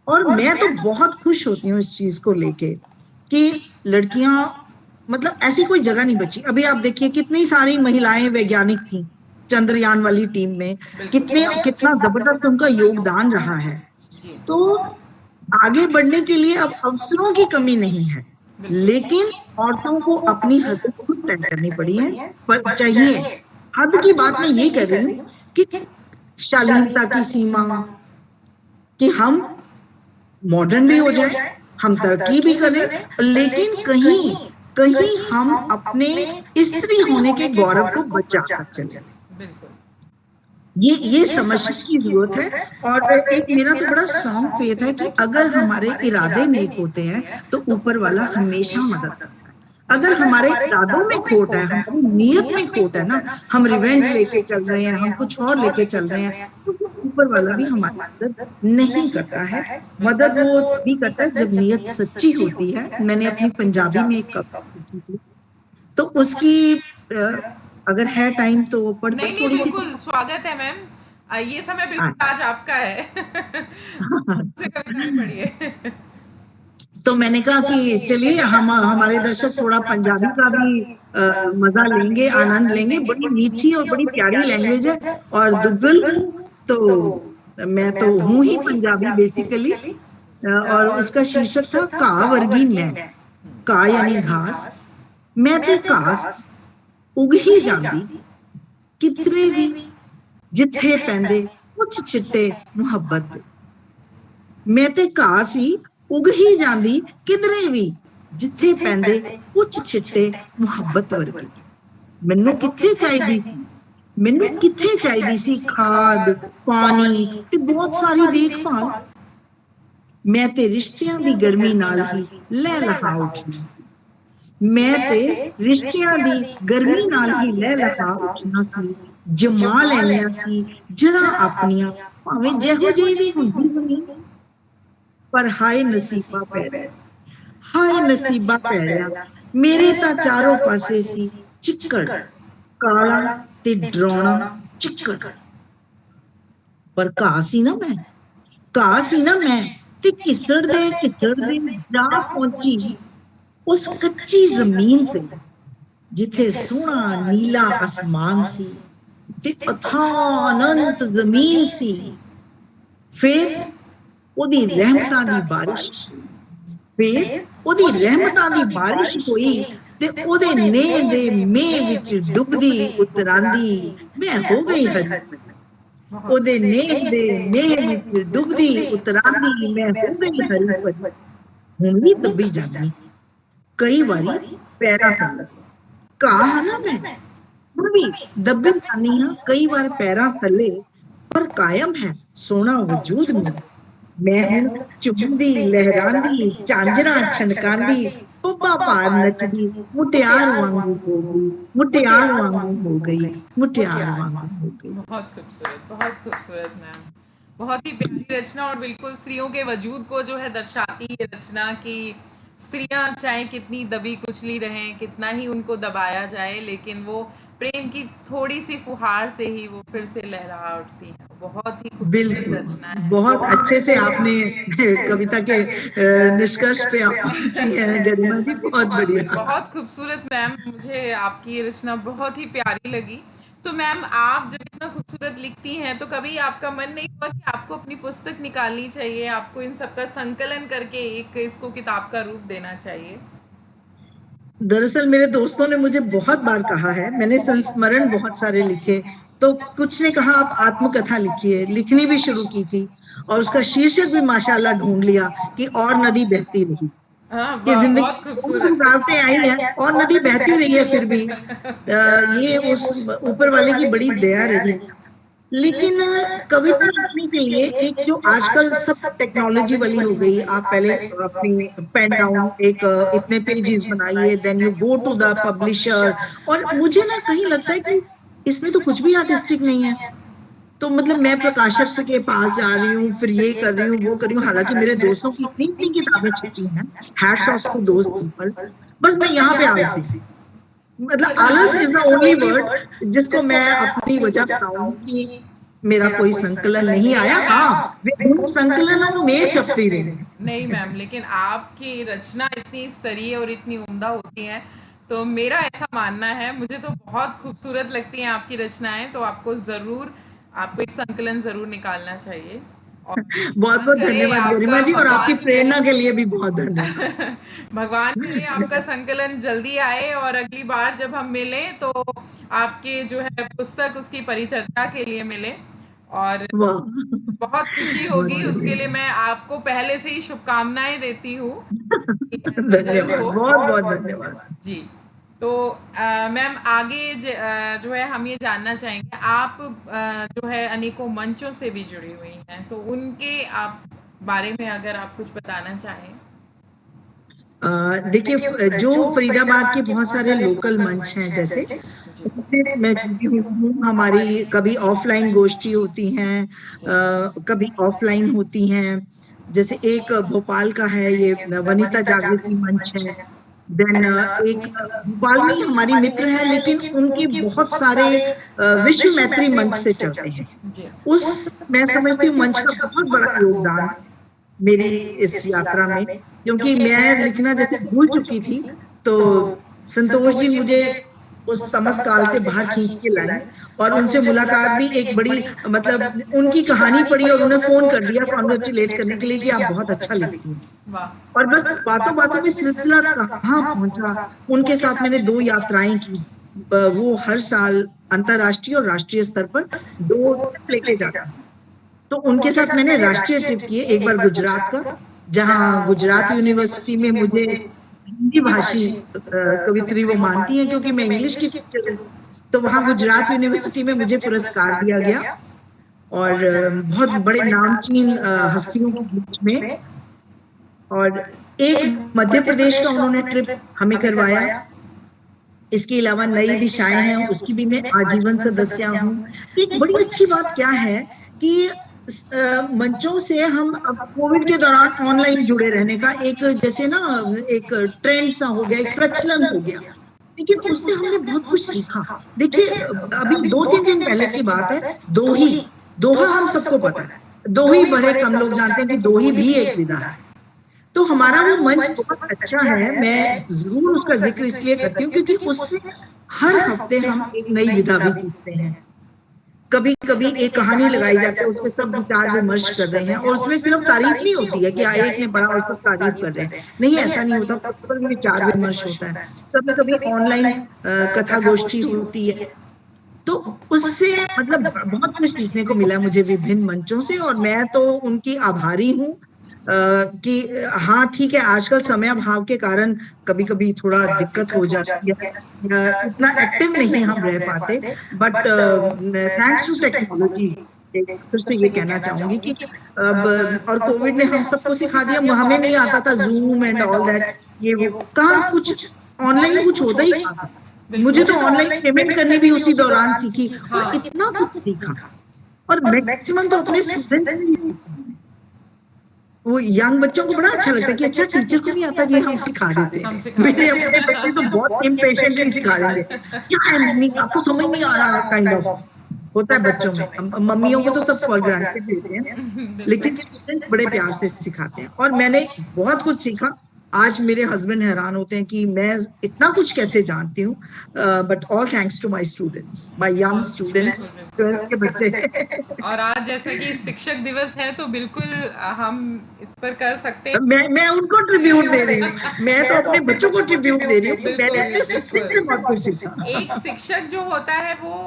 और मैं तो बहुत खुश होती हूँ इस चीज को लेके कि लड़कियां मतलब ऐसी कोई जगह नहीं बची। अभी आप देखिए कितनी सारी महिलाएं वैज्ञानिक थी चंद्रयान वाली टीम में, कितने कितना जबरदस्त उनका योगदान रहा है। जी, तो आगे बढ़ने के लिए अब अवसरों की कमी नहीं है, बिल्कुल। लेकिन औरतों को अपनी हद खुद तय करनी पड़ी है, पर चाहिए। हद की बात मैं ये कर रही हूँ कि शालीनता की सीमा, कि हम मॉडर्न भी हो जाए, हम तरक्की भी करें, लेकिन कहीं कहीं हम अपने स्त्री होने के गौरव को बचा कर चले। बिल्कुल। ये समझने की जरूरत है। और एक मेरा तो बड़ा स्ट्रांग फेथ है कि अगर हमारे इरादे नेक होते हैं तो ऊपर वाला हमेशा मदद करता है। अगर हमारे इरादों में खोट है, हमारी नीयत में खोट है ना, हम रिवेंज लेके चल रहे हैं, हम कुछ और लेके चल रहे हैं, तो ऊपर वाला भी हमारी मदद नहीं करता है। मदद वो तभी करता है जब नीयत सच्ची होती है। मैंने अपनी पंजाबी में एक कविता लिखी थी, तो उसकी अगर है टाइम तो वो पढ़कर नहीं, नहीं, थोड़ी सी बिल्कुल स्वागत है मैम। ये समय हाँ। बिल्कुल आज आपका है। से कविताएँ पढ़िए। तो मैंने कहा कि चलिए हम हमारे दर्शक थोड़ा पंजाबी का भी मजा लेंगे, आनंद लेंगे। बड़ी मीठी और बड़ी प्यारी लैंग्वेज है और दुग्गल हूँ तो मैं तो हूँ ही पंजाबी बेसिकली। और उसका शीर्षक था घा वर्गी मैं। घा यानी घास, मैं ते घास उग ही जाती किधरे भी जिथे पैंदे कुछ छिट्टे मुहब्बत दे। मैं ते घास ही उग ही जाती किधरे भी जिथे पैंदे कुछ छिट्टे मुहब्बत वर्गे। ਮੈਨੂੰ ਕਿੱਥੇ ਚਾਹੀਦੀ ਸੀ, ਮੈਨੂੰ ਕਿੱਥੇ ਚਾਹੀਦੀ ਸੀ ਖਾਦ, ਪਾਣੀ ਤੇ ਬਹੁਤ ਸਾਰੀ ਦੇਖਭਾਲ। ਮੈਂ ਤੇ ਰਿਸ਼ਤਿਆਂ ਦੀ ਗਰਮੀ ਨਾਲ ਹੀ ਲਹਿ ਲਹਾ ਉੱਠੀ। ਮੈਂ ਤੇ ਰਿਸ਼ਤਿਆਂ ਦੀ ਗਰਮੀ ਨਾਲ ਹੀ ਲਹਿ ਲਹਾ ਉੱਠਣਾ ਸੀ, ਜਮਾ ਲੈਣੀਆਂ ਸੀ ਜੜਾਂ ਆਪਣੀਆਂ, ਭਾਵੇਂ ਜਿਹੋ ਜਿਹੀ ਵੀ ਹੁੰਦੀ ਬਣੀ। ਪਰ ਹਾਏ ਨਸੀਬਾ ਭੈੜਾ, ਹਾਏ ਨਸੀਬਾ ਭੈੜਿਆ, ਮੇਰੇ ਤਾਂ ਚਾਰੋਂ ਪਾਸੇ ਸੀ ਚਿੱਕੜ, ਕਾਲਾ ਤੇ ਡਰਾਉਣਾ ਚਿੱਕੜ। ਪਰ ਘਾਹ ਸੀ ਨਾ ਮੈਂ, ਘਾਹ ਸੀ ਨਾ ਮੈਂ, ਤੇ ਘਿਸੜ ਦੇ ਜਾ ਪਹੁੰਚੀ ਉਸ ਕੱਚੀ ਜ਼ਮੀਨ ਤੇ ਜਿੱਥੇ ਸੋਹਣਾ ਨੀਲਾ ਅਸਮਾਨ ਸੀ ਤੇ ਅਥਾਹ ਅਨੰਤ ਜ਼ਮੀਨ ਸੀ। ਫਿਰ ਉਹਦੀ ਰਹਿਮਤਾਂ ਦੀ ਬਾਰਿਸ਼, ਫਿਰ ਉਹਦੀ ਰਹਿਮਤਾਂ ਦੀ ਬਾਰਿਸ਼ ਹੋਈ ਤੇ ਉਹਦੇ ਨੇਹ ਦੇ ਮੇਹ ਵਿੱਚ ਡੁੱਬਦੀ ਉਤਰਾਂਦੀ ਮੈਂ ਹੋ ਗਈ ਹਰੀ। ਉਹਦੇ ਨੇਹ ਦੇ ਮੇਹ ਵਿੱਚ ਡੁੱਬਦੀ ਉਤਰਾਂਦੀ ਮੈਂ ਹੋ ਗਈ ਹਰੀ ਭਰੀ। ਹੁਣ ਵੀ ਦੱਬੀ ਜਾਂਦੀ ਕਈ ਵਾਰੀ ਪੈਰਾਂ ਥੱਲੇ। ਘਾਹ ਨਾ ਮੈਂ, ਹੁਣ ਵੀ ਦੱਬੀ ਜਾਂਦੀ ਹਾਂ ਕਈ ਵਾਰ ਪੈਰਾਂ ਥੱਲੇ, ਪਰ ਕਾਇਮ ਹੈ ਸੋਹਣਾ ਵਜੂਦ ਮੇਰਾ। ਮੈਂ ਹੁਣ ਝੁੰਮਦੀ ਲਹਿਰਾਂਦੀ ਝਾਂਜਰਾਂ ਛਣਕਾਂਦੀ ਪੱਬਾਂ ਭਾਰ ਨੱਚਦੀ ਮੁਟਿਆਰ ਵਾਂਗੂ ਹੋ ਗਈ, ਮੁਟਿਆਰ ਵਾਂਗੂ ਹੋ ਗਈ, ਮੁਟਿਆਰ वांगू हो गई। बहुत खूबसूरत, बहुत खूबसूरत मैम। बहुत ही प्यारी रचना और बिल्कुल स्त्रियों के वजूद को जो है दर्शाती ये रचना कि स्त्रियां चाहे कितनी दबी कुचली रहें, कितना ही उनको दबाया जाए, लेकिन वो प्रेम की थोड़ी सी फुहार से ही वो फिर से लहरा उठती हैं। बहुत ही खूबसूरत बिल्कुल, रचना है। बहुत अच्छे से आपने कविता के निष्कर्ष पे आप पहुंची हैं गरिमा जी, बहुत बढ़िया। बहुत खूबसूरत मैम, मुझे आपकी ये रचना बहुत ही प्यारी लगी। तो मैम आप जब इतना खूबसूरत लिखती हैं तो कभी आपका मन नहीं हुआ कि आपको अपनी पुस्तक निकालनी चाहिए, आपको इन सब का संकलन करके एक इसको किताब का रूप देना चाहिए? दरअसल मेरे दोस्तों ने मुझे बहुत बार कहा है, मैंने संस्मरण बहुत सारे लिखे, तो कुछ ने कहा आप आत्मकथा लिखिए, लिखनी भी शुरू की थी और उसका शीर्षक भी माशाल्लाह ढूंढ लिया कि और नदी बहती रही। हाँ, कि जिंदगी बहुत में बहुत खूबसूरत। रुकावटें आई हैं और नदी बहती रही है फिर भी। ये उस ऊपर वाले की बड़ी दया रही। लेकिन कविता लिखने के लिए एक जो आजकल सब टेक्नोलॉजी वाली हो गई, आप पहले अपनी पेन डाउन एक इतने पेजेस बनाइए, then you go to the publisher, और मुझे ना कहीं लगता है कि इसमें तो कुछ भी आर्टिस्टिक नहीं है। तो मतलब मैं प्रकाशक के पास जा रही हूँ, फिर ये कर रही हूँ, वो कर रही हूँ, हालांकि मेरे दोस्तों की इतनी इतनी किताबें छपी हैं, हैट्स ऑफ टू दोस्त पीपल। बस मैं यहाँ पे आलसी, मतलब आलस इज द ओनली वर्ड जिसको मैं अपनी वजह बताऊंगी कि मेरा कोई संकलन नहीं आया। हाँ, विभिन्न संकलनों में छपती नहीं रही। मैम, लेकिन आपकी रचना इतनी स्तरीय और इतनी उम्दा होती है, तो मेरा ऐसा मानना है, मुझे तो बहुत खूबसूरत लगती हैं आपकी रचनाएं, तो आपको एक संकलन जरूर निकालना चाहिए। और बहुत भगवान बहुत करे धन्यवाद गरिमा आपका, जी, और आपकी भगवान करे प्रेरणा के लिए भी बहुत धन्यवाद। भगवान करे आपका संकलन जल्दी आए, और अगली बार जब हम मिलें तो आपके जो है पुस्तक उसकी परिचर्चा के लिए मिले, और वाह, बहुत खुशी बहुत होगी, उसके लिए शुक्रिया। मैं आपको पहले से ही शुभकामनाएं देती हूँ कि ऐसा जरूर धन्यवाद, हो। बहुत बहुत धन्यवाद। जी। तो मैम आगे जो है हम ये जानना चाहेंगे, आप जो है अनेकों मंचों से भी जुड़ी हुई हैं, तो उनके आप बारे में अगर आप कुछ बताना चाहें। देखिए, जो फरीदाबाद के बहुत सारे लोकल मंच हैं, जैसे जी। उसमें मैं जुड़ी हुई हूँ। हमारी कभी ऑफलाइन गोष्ठी होती हैं, कभी ऑफलाइन होती हैं। जैसे एक भोपाल का है, ये वनिता जागृति मंच है। देन एक भोपाल में ही हमारी मित्र है, लेकिन उनके बहुत सारे विश्व मैत्री मंच से चलते हैं। जी। उस, मैं समझती हूँ, मंच का बहुत बड़ा योगदान मेरी इस यात्रा में, क्योंकि मैं लिखना जैसे भूल चुकी थी, तो संतोष जी मुझे उस तमस काल से बाहर खींच के लाए, और उनसे मुलाकात भी एक बड़ी, मतलब उनकी कहानी पढ़ी और उन्हें फोन कर दिया कॉन्ग्रेचुलेट करने के लिए कि आप बहुत अच्छा लिखती हैं। वाह। और बस बातों बातों में सिलसिला कहाँ पहुंचा। उनके साथ मैंने 2 यात्राएं की। वो हर साल अंतर्राष्ट्रीय और राष्ट्रीय स्तर पर 2 ट्रिप लेके जाते हैं। तो उनके साथ मैंने राष्ट्रीय ट्रिप किए, एक बार गुजरात का, जहाँ गुजरात यूनिवर्सिटी में मुझे हिंदी भाषी कवित्री वो मानती हैं, क्योंकि मैं इंग्लिश की टीचर हूँ। तो वहाँ गुजरात यूनिवर्सिटी में मुझे पुरस्कार दिया गया, और बहुत बड़े नामचीन हस्तियों के बीच में। और एक मध्य प्रदेश का उन्होंने ट्रिप हमें करवाया। इसके अलावा नई दिशाएं हैं, उसकी भी मैं आजीवन सदस्य हूँ। एक बड़ी अच्छी बात क्या है कि मंचों से हम अब कोविड के दौरान ऑनलाइन जुड़े रहने का एक, जैसे ना, एक ट्रेंड सा हो गया, एक प्रचलन हो गया, लेकिन उससे हमने बहुत कुछ सीखा। देखिए, अभी 2-3 दिन पहले की बात है, दोही, दोहा हम सबको पता है, दोही बड़े कम लोग जानते हैं कि दोही भी एक विधा है। तो हमारा वो मंच बहुत अच्छा है। मैं ज़रूर उसका ज़िक्र इसलिए करती हूँ क्योंकि उसमें हर हफ्ते हम एक नई विधा भी सीखते हैं। कभी-कभी एक कहानी लगाई जाती है, उसपे सब विचार-विमर्श कर रहे हैं, और उसमें सिर्फ तारीफ नहीं होती है कि एक ने पढ़ा और सब तारीफ कर रहे हैं। नहीं, ऐसा नहीं होता, उस पर भी विचार-विमर्श होता है। कभी-कभी ऑनलाइन कथा गोष्ठी होती है। तो उससे मतलब बहुत कुछ सीखने को मिला मुझे विभिन्न मंचों से, और मैं तो उनकी आभारी हूँ कि हाँ, ठीक है, आजकल समय अभाव के कारण कभी-कभी थोड़ा दिक्कत हो जाती है। इतना एक्टिव नहीं हम रह पाते, बट थैंक्स टू टेक्नोलॉजी, एक फिर से ये कहना चाहूँगी कि अब, और कोविड ने हम सबको सिखा दिया, हमें नहीं आता था ज़ूम एंड ऑल दैट, ये वो, कहाँ कुछ ऑनलाइन कुछ होता ही कहाँ था। मुझे तो ऑनलाइन पेमेंट करनी भी उसी दौरान सीखी, और इतना कुछ सीखा, और मैक्सिमम तो अपने स्टूडेंट से ही सीखा। वो यंग बच्चों को बड़ा अच्छा लगता है कि अच्छा, टीचर को नहीं आता, जी हम सिखा देते हैं। मेरे अपने बच्चे तो बहुत इम्पेशेंटली सिखा देंगे, क्या है मम्मी, आपको समझ नहीं आ रहा, काइंड ऑफ होता है बच्चों में। मम्मियों को तो सब फॉर ग्रांटेड लेते हैं, लेकिन स्टूडेंट बड़े प्यार से सिखाते हैं, और मैंने बहुत कुछ सीखा। आज मेरे हस्बैंड हैरान होते हैं कि मैं इतना कुछ कैसे जानती हूँ, but all thanks to my students, my young students, 12th के बच्चे। और आज जैसा कि शिक्षक दिवस है, तो बिल्कुल हम इस पर कर सकते मैं उनको ट्रिब्यूट दे रही हूँ, मैं तो अपने बच्चों को ट्रिब्यूट दे रही हूँ कि मैंने बिल्कुल अपने स्टूडेंट से बहुत कुछ एक सीखा। शिक्षक जो होता है वो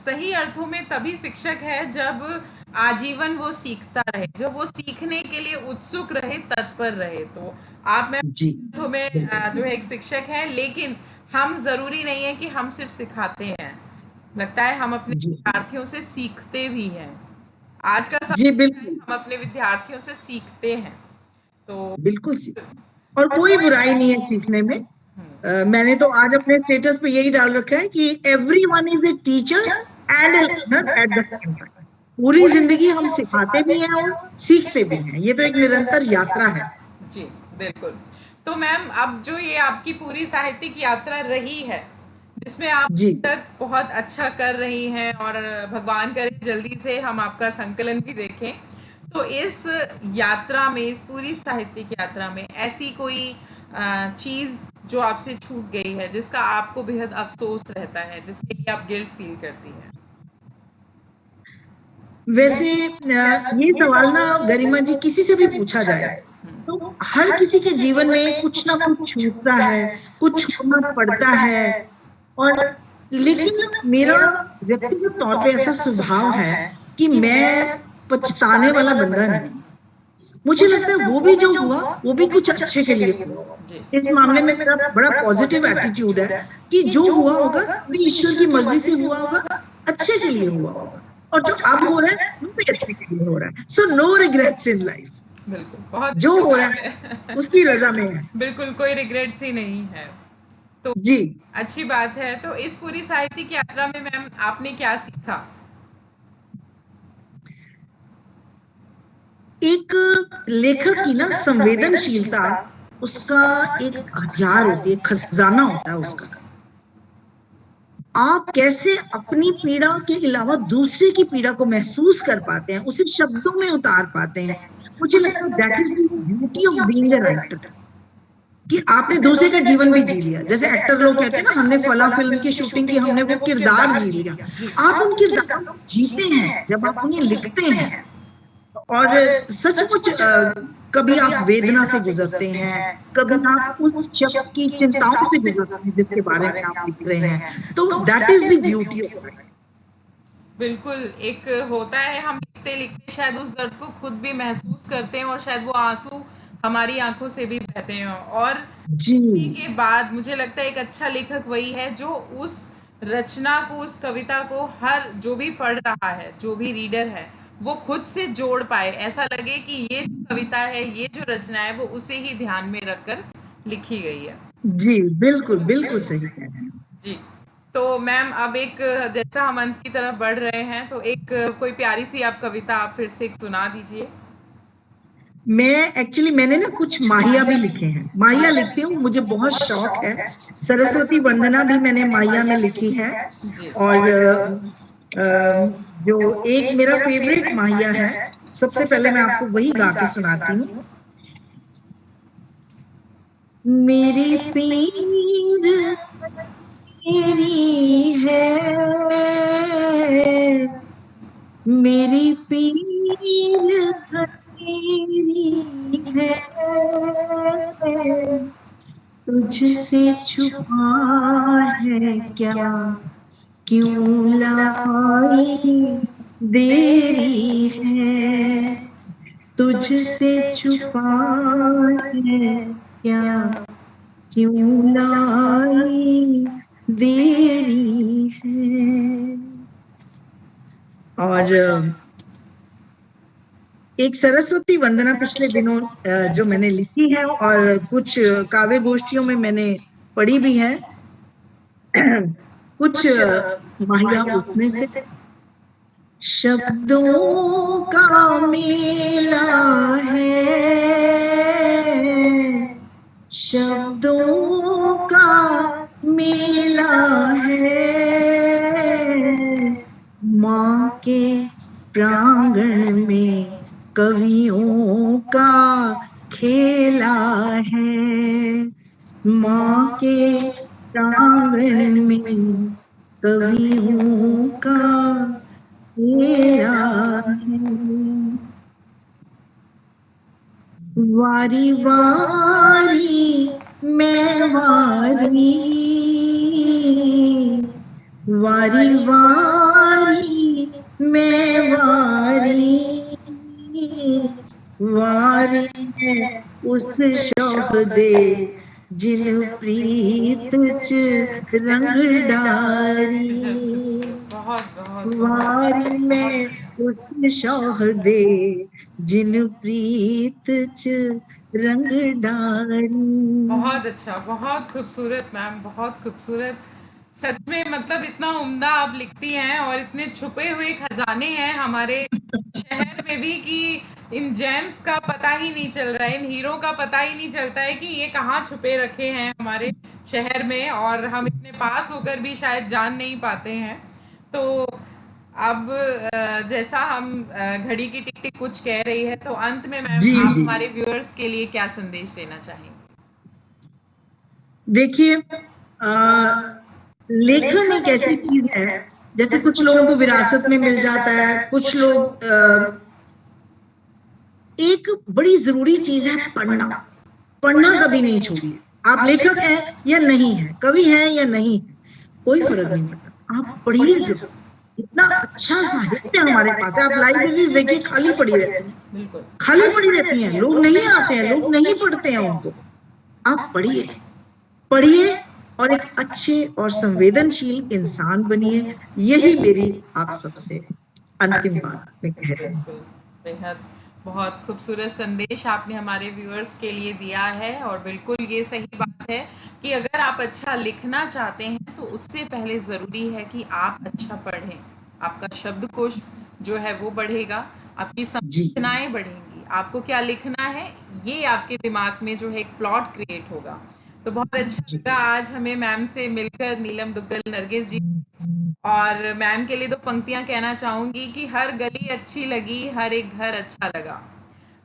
सही अर्थों में तभी शिक्षक है जब आजीवन वो सीखता रहे, जो वो सीखने के लिए उत्सुक रहे, तत्पर रहे। तो आप मैं जी तुम्हें बिल्कुल। जो है एक शिक्षक है, लेकिन हम ज़रूरी नहीं है कि हम सिर्फ सिखाते हैं, लगता है हम अपने जी विद्यार्थियों से सीखते भी हैं। आज का जी समय ऐसा है, बिल्कुल हम अपने विद्यार्थियों से सीखते हैं। तो बिल्कुल और कोई बुराई नहीं है सीखने में। मैंने तो आज अपने स्टेटस पे यही डाल रखा है कि everyone is a teacher and A learner at the same time. पूरी जिंदगी हम सिखाते भी हैं और सीखते भी हैं, ये तो एक निरंतर यात्रा है। जी, बिल्कुल। तो मैम, अब जो ये आपकी पूरी साहित्यिक यात्रा रही है, जिसमें आप जी अब तक बहुत अच्छा कर रही हैं, और भगवान करे जल्दी से हम आपका संकलन भी देखें। तो इस यात्रा में, इस पूरी साहित्यिक यात्रा में ऐसी कोई चीज़ जो आपसे छूट गई है, जिसका आपको बेहद अफ़सोस रहता है, जिसके लिए आप गिल्ट फ़ील करती हैं? वैसे ये सवाल ना गरिमा जी किसी से भी पूछा जाए तो हर किसी के जीवन में कुछ ना कुछ छूटता है, कुछ छोड़ना पड़ता है। और लेकिन मेरा व्यक्तिगत तौर पे ऐसा स्वभाव है कि मैं पछताने वाला बंदा नहीं। मुझे लगता है वो भी जो हुआ वो भी कुछ अच्छे के लिए हुआ। जी। इस मामले में मेरा बड़ा पॉजिटिव एटीट्यूड है कि जो हुआ होगा भी ईश्वर की मर्जी से हुआ होगा, अच्छे के लिए हुआ होगा। और जो अब हो रहा है वो भी अच्छे के लिए हो रहा है। So no regrets in life. बिल्कुल, बहुत जो अच्छी हो रहा बात है है। उसकी रजा में है। बिल्कुल, कोई रिग्रेट्स ही नहीं है। तो जी अच्छी बात है। तो इस पूरी साहित्यिक यात्रा में मैम आपने क्या सीखा? एक लेखक की ना संवेदनशीलता उसका एक हथियार होती है, खजाना होता है उसका। आप कैसे अपनी पीड़ा के अलावा दूसरे की पीड़ा को महसूस कर पाते हैं, उसे शब्दों में उतार पाते हैं। मुझे लगता है that is the beauty of being an writer, कि आपने दूसरे का जीवन भी जी लिया। जैसे एक्टर लोग कहते हैं ना, हमने फला फिल्म की शूटिंग की, हमने वो किरदार जी लिया। आप उन किरदारों को जीते हैं जब आप उन्हें लिखते हैं। और सचमुच कभी आप वेदना से गुजरते हैं, कभी आप उस शख्स की चिंताओं से गुजरते हैं जिसके बारे में आप लिख रहे हैं। तो that is the beauty of. बिल्कुल, एक होता है, हम लिखते-लिखते शायद उस दर्द को खुद भी महसूस करते हैं, और शायद वो आँसू हमारी आँखों से भी बहते हैं। और जी लिखने के बाद मुझे लगता है एक अच्छा लेखक वही है जो उस रचना को, उस कविता को, हर जो भी पढ़ रहा है, जो भी रीडर है, वो खुद से जोड़ पाए। ऐसा लगे कि ये जो कविता है, ये जो रचना है, वो उसे ही ध्यान में रखकर लिखी गई है। जी बिल्कुल बिल्कुल सही कह रहे हैं। जी। तो मैम, अब एक जैसा हम अंत की तरफ बढ़ रहे हैं, तो एक कोई प्यारी सी आप कविता आप फिर से एक सुना दीजिए। मैं एक्चुअली मैंने ना कुछ माहिया भी लिखे हैं, माहिया लिखती हूँ, मुझे बहुत शौक है। सरस्वती वंदना भी मैंने माहिया में लिखी है। जी। और जो एक मेरा फेवरेट माहिया है, सबसे पहले मैं आपको वही गा के सुनाती हूँ। मेरी पीर तेरी है, मेरी पीर तेरी है, तुझसे छुपा है क्या, क्यों लाई देरी है, तुझसे छुपा है क्या, क्यों लाई देरी है। और एक सरस्वती वंदना पिछले दिनों जो मैंने लिखी है और कुछ काव्य गोष्ठियों में मैंने पढ़ी भी है। कुछ माहिया उसमें से। शब्दों का मेला है, शब्दों का मेला है, माँ के प्रांगण में कवियों का खेला है, माँ के प्रांगण में कवियों का खेला है। वारी वारी मैं वारी, वारी वारी मैं वारी, वारी है उस शौक दे जिन प्रीत च रंग डारी, बहुत बहुत वारी में उस शौक दे जिन प्रीत च रंग डारी। बहुत अच्छा, बहुत खूबसूरत मैम, बहुत खूबसूरत। सच में मतलब इतना उम्दा आप लिखती हैं और इतने छुपे हुए खजाने हैं हमारे शहर में भी कि इन जेम्स का पता ही नहीं चल रहा है, इन हीरो का पता ही नहीं चलता है कि ये कहाँ छुपे रखे हैं हमारे शहर में, और हम इतने पास होकर भी शायद जान नहीं पाते हैं। तो अब जैसा हम घड़ी की टिक टिक कुछ कह रही है, तो अंत में मैम जी आप जी, हमारे व्यूअर्स के लिए क्या संदेश देना चाहेंगे? देखिए लेखन एक ऐसी चीज है, जैसे कुछ लोगों को विरासत में मिल जाता है, कुछ लोग एक बड़ी जरूरी चीज है पढ़ना। पढ़ना कभी नहीं छोड़िए। आप लेखक हैं या नहीं है, कवि हैं या नहीं है, कोई फर्क नहीं पड़ता, आप पढ़िए जरूर। इतना अच्छा साहित्य हमारे पास है। आप लाइब्रेरीज देखिए खाली पड़ी रहती हैं, बिल्कुल। खाली पड़ी रहती हैं, लोग नहीं आते हैं, लोग नहीं पढ़ते हैं उनको। आप पढ़िए, पढ़िए और एक अच्छे और संवेदनशील इंसान बनिए। यही मेरी आप सबसे अंतिम बात मैं कह रही हूँ। बिल्कुल, बेहद बहुत खूबसूरत संदेश आपने हमारे व्यूअर्स के लिए दिया है, और बिल्कुल ये सही बात है कि अगर आप अच्छा लिखना चाहते हैं तो उससे पहले ज़रूरी है कि आप अच्छा पढ़ें। आपका शब्दकोश जो है वो बढ़ेगा, आपकी जी संरचनाएँ बढ़ेंगी, आपको क्या लिखना है ये आपके दिमाग में जो है एक प्लॉट क्रिएट होगा। तो बहुत अच्छा जी। लगा आज हमें मैम से मिलकर, नीलम दुग्गल नरगिस जी। और मैम के लिए 2 पंक्तियाँ कहना चाहूँगी कि हर गली अच्छी लगी, हर एक घर अच्छा लगा।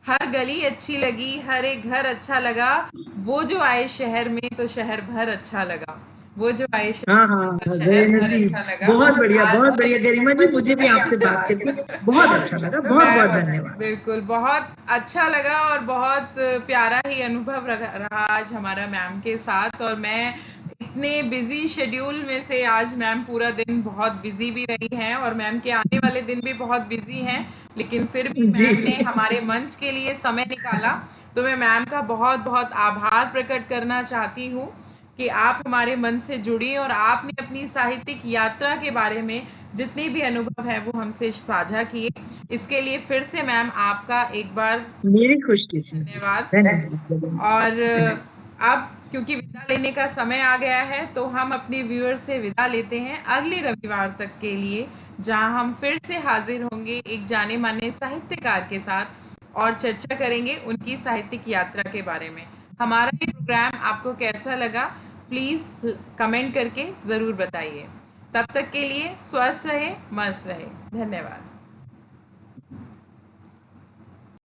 हर गली अच्छी लगी, हर एक घर अच्छा लगा, वो जो आए शहर में तो शहर भर अच्छा लगा। वो जो आए हाँ शहर हाँ में तो हाँ, शहर भर बेनजीर, अच्छा लगा। बहुत आज बढ़िया गरिमा जी, मुझे भी आपसे बात करके बहुत अच्छा लगा। बहुत मैं बहुत धन्यवाद। बिल्कुल बहुत अच्छा लगा, और बहुत प्यारा ही अनुभव रहा आज हमारा मैम के साथ। और मैं इतने बिजी शेड्यूल में से आज मैम पूरा दिन बहुत बिजी भी रही हैं, और मैम के आने वाले दिन भी बहुत बिजी हैं, लेकिन फिर भी जी मैम ने हमारे मंच के लिए समय निकाला। तो मैं मैम का बहुत बहुत आभार प्रकट करना चाहती हूँ कि आप हमारे मन से जुड़ी और आपने अपनी साहित्यिक यात्रा के बारे में जितने भी अनुभव है वो हमसे साझा किए। इसके लिए फिर से मैम आपका एक बार मेरी खुशी थी। धन्यवाद। धन्यवाद गरिमा जी, और धन्यवाद। अब क्योंकि विदा लेने का समय आ गया है, तो हम अपने व्यूअर्स से विदा लेते हैं अगले रविवार तक के लिए, जहां हम फिर से हाजिर होंगे एक जाने माने साहित्यकार के साथ और चर्चा करेंगे उनकी साहित्यिक यात्रा के बारे में। हमारा ये प्रोग्राम आपको कैसा लगा, प्लीज़ कमेंट करके ज़रूर बताइए। तब तक के लिए स्वस्थ रहे, मस्त रहे। धन्यवाद।